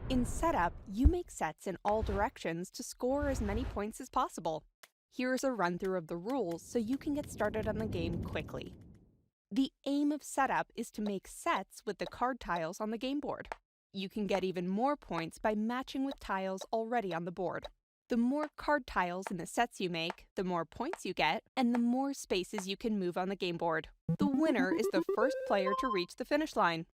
In setup, you make sets in all directions to score as many points as possible. Here's a run-through of the rules so you can get started on the game quickly. The aim of setup is to make sets with the card tiles on the game board. You can get even more points by matching with tiles already on the board. The more card tiles in the sets you make, the more points you get, and the more spaces you can move on the game board. The winner is the first player to reach the finish line.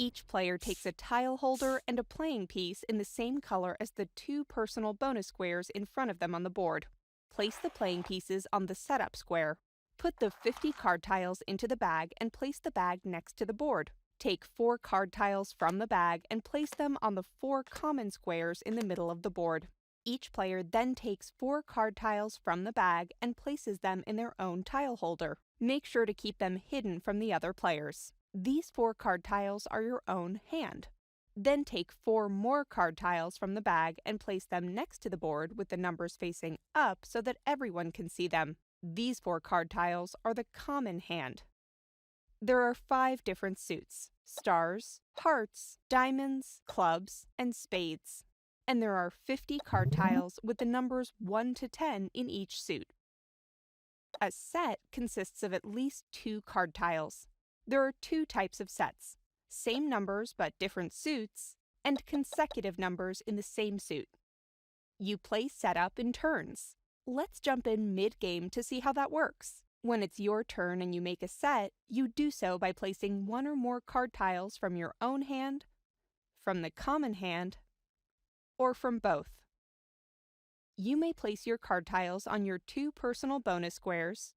Each player takes a tile holder and a playing piece in the same color as the 2 personal bonus squares in front of them on the board. Place the playing pieces on the setup square. Put the 50 card tiles into the bag and place the bag next to the board. Take 4 card tiles from the bag and place them on the 4 common squares in the middle of the board. Each player then takes 4 card tiles from the bag and places them in their own tile holder. Make sure to keep them hidden from the other players. These 4 card tiles are your own hand. Then take 4 more card tiles from the bag and place them next to the board with the numbers facing up so that everyone can see them. These 4 card tiles are the common hand. There are 5 different suits: stars, hearts, diamonds, clubs, and spades. And there are 50 card tiles with the numbers 1 to 10 in each suit. A set consists of at least 2 card tiles. There are 2 types of sets: same numbers but different suits, and consecutive numbers in the same suit. You play setup in turns. Let's jump in mid-game to see how that works. When it's your turn and you make a set, you do so by placing 1 or more card tiles from your own hand, from the common hand, or from both. You may place your card tiles on your 2 personal bonus squares,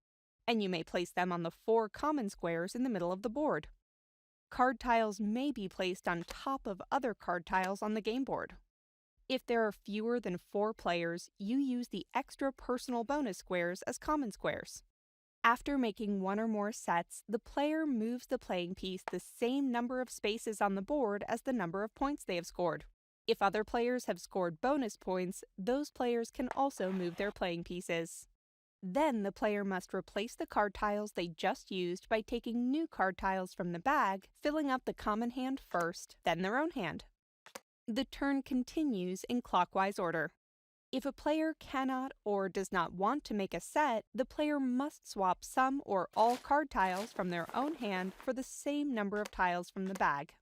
and you may place them on the 4 common squares in the middle of the board. Card tiles may be placed on top of other card tiles on the game board. If there are fewer than 4 players, you use the extra personal bonus squares as common squares. After making 1 or more sets, the player moves the playing piece the same number of spaces on the board as the number of points they have scored. If other players have scored bonus points, those players can also move their playing pieces. Then the player must replace the card tiles they just used by taking new card tiles from the bag, filling up the common hand first, then their own hand. The turn continues in clockwise order. If a player cannot or does not want to make a set, the player must swap some or all card tiles from their own hand for the same number of tiles from the bag.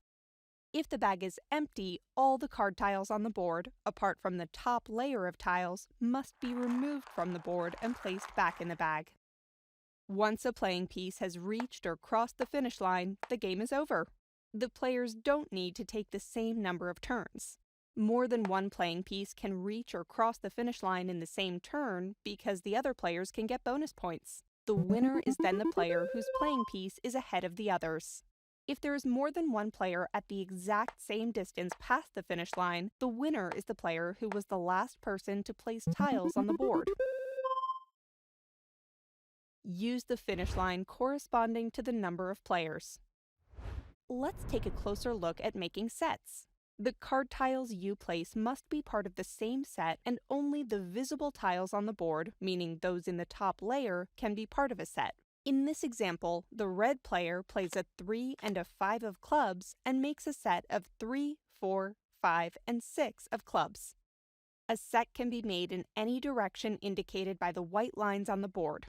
If the bag is empty, all the card tiles on the board, apart from the top layer of tiles, must be removed from the board and placed back in the bag. Once a playing piece has reached or crossed the finish line, the game is over. The players don't need to take the same number of turns. More than one playing piece can reach or cross the finish line in the same turn because the other players can get bonus points. The winner is then the player whose playing piece is ahead of the others. If there is more than one player at the exact same distance past the finish line, the winner is the player who was the last person to place tiles on the board. Use the finish line corresponding to the number of players. Let's take a closer look at making sets. The card tiles you place must be part of the same set, and only the visible tiles on the board, meaning those in the top layer, can be part of a set. In this example, the red player plays a 3 and a 5 of clubs and makes a set of 3, 4, 5, and 6 of clubs. A set can be made in any direction indicated by the white lines on the board.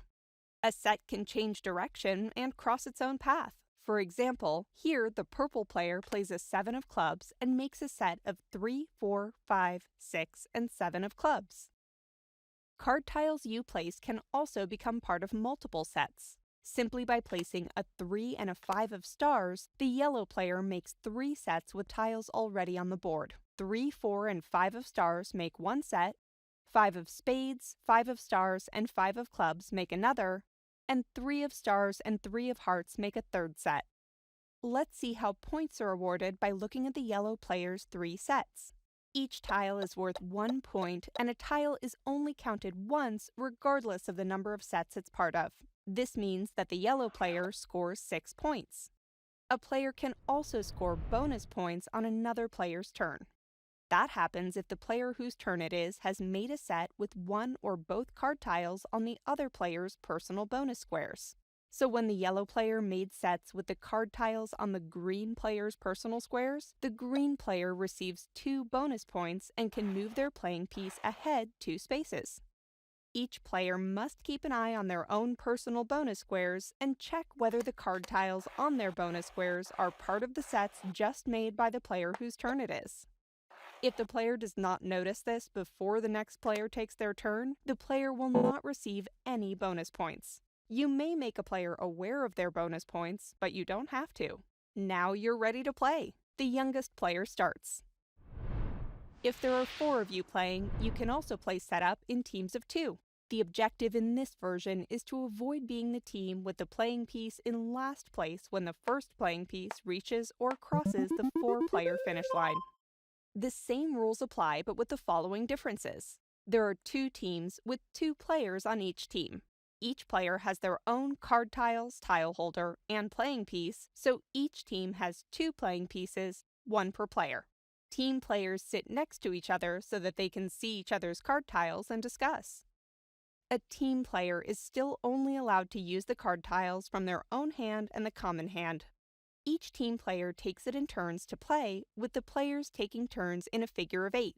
A set can change direction and cross its own path. For example, here the purple player plays a 7 of clubs and makes a set of 3, 4, 5, 6, and 7 of clubs. Card tiles you place can also become part of multiple sets. Simply by placing a 3 and a 5 of stars, the yellow player makes 3 sets with tiles already on the board. 3, 4, and 5 of stars make one set, 5 of spades, 5 of stars, and 5 of clubs make another, and 3 of stars and 3 of hearts make a third set. Let's see how points are awarded by looking at the yellow player's 3 sets. Each tile is worth 1 point, and a tile is only counted once regardless of the number of sets it's part of. This means that the yellow player scores 6 points. A player can also score bonus points on another player's turn. That happens if the player whose turn it is has made a set with one or both card tiles on the other player's personal bonus squares. So when the yellow player made sets with the card tiles on the green player's personal squares, the green player receives 2 bonus points and can move their playing piece ahead 2 spaces. Each player must keep an eye on their own personal bonus squares and check whether the card tiles on their bonus squares are part of the sets just made by the player whose turn it is. If the player does not notice this before the next player takes their turn, the player will not receive any bonus points. You may make a player aware of their bonus points, but you don't have to. Now you're ready to play. The youngest player starts. If there are 4 of you playing, you can also play setup in teams of 2. The objective in this version is to avoid being the team with the playing piece in last place when the first playing piece reaches or crosses the 4-player finish line. The same rules apply, but with the following differences. There are 2 teams with 2 players on each team. Each player has their own card tiles, tile holder, and playing piece, so each team has 2 playing pieces, 1 per player. Team players sit next to each other so that they can see each other's card tiles and discuss. A team player is still only allowed to use the card tiles from their own hand and the common hand. Each team player takes it in turns to play, with the players taking turns in a figure of 8.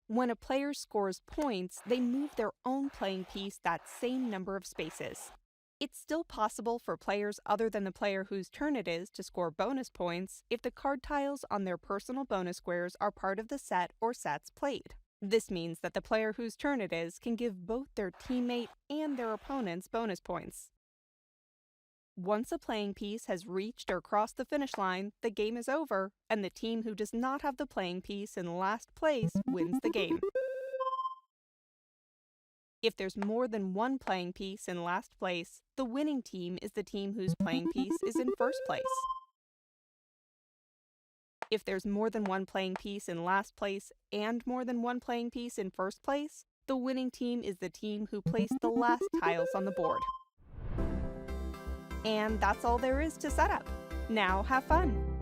When a player scores points, they move their own playing piece that same number of spaces. It's still possible for players other than the player whose turn it is to score bonus points if the card tiles on their personal bonus squares are part of the set or sets played. This means that the player whose turn it is can give both their teammate and their opponents bonus points. Once a playing piece has reached or crossed the finish line, the game is over, and the team who does not have the playing piece in last place wins the game. If there's more than 1 playing piece in last place, the winning team is the team whose playing piece is in first place. If there's more than 1 playing piece in last place and more than 1 playing piece in first place, the winning team is the team who placed the last tiles on the board. And that's all there is to setup. Now have fun!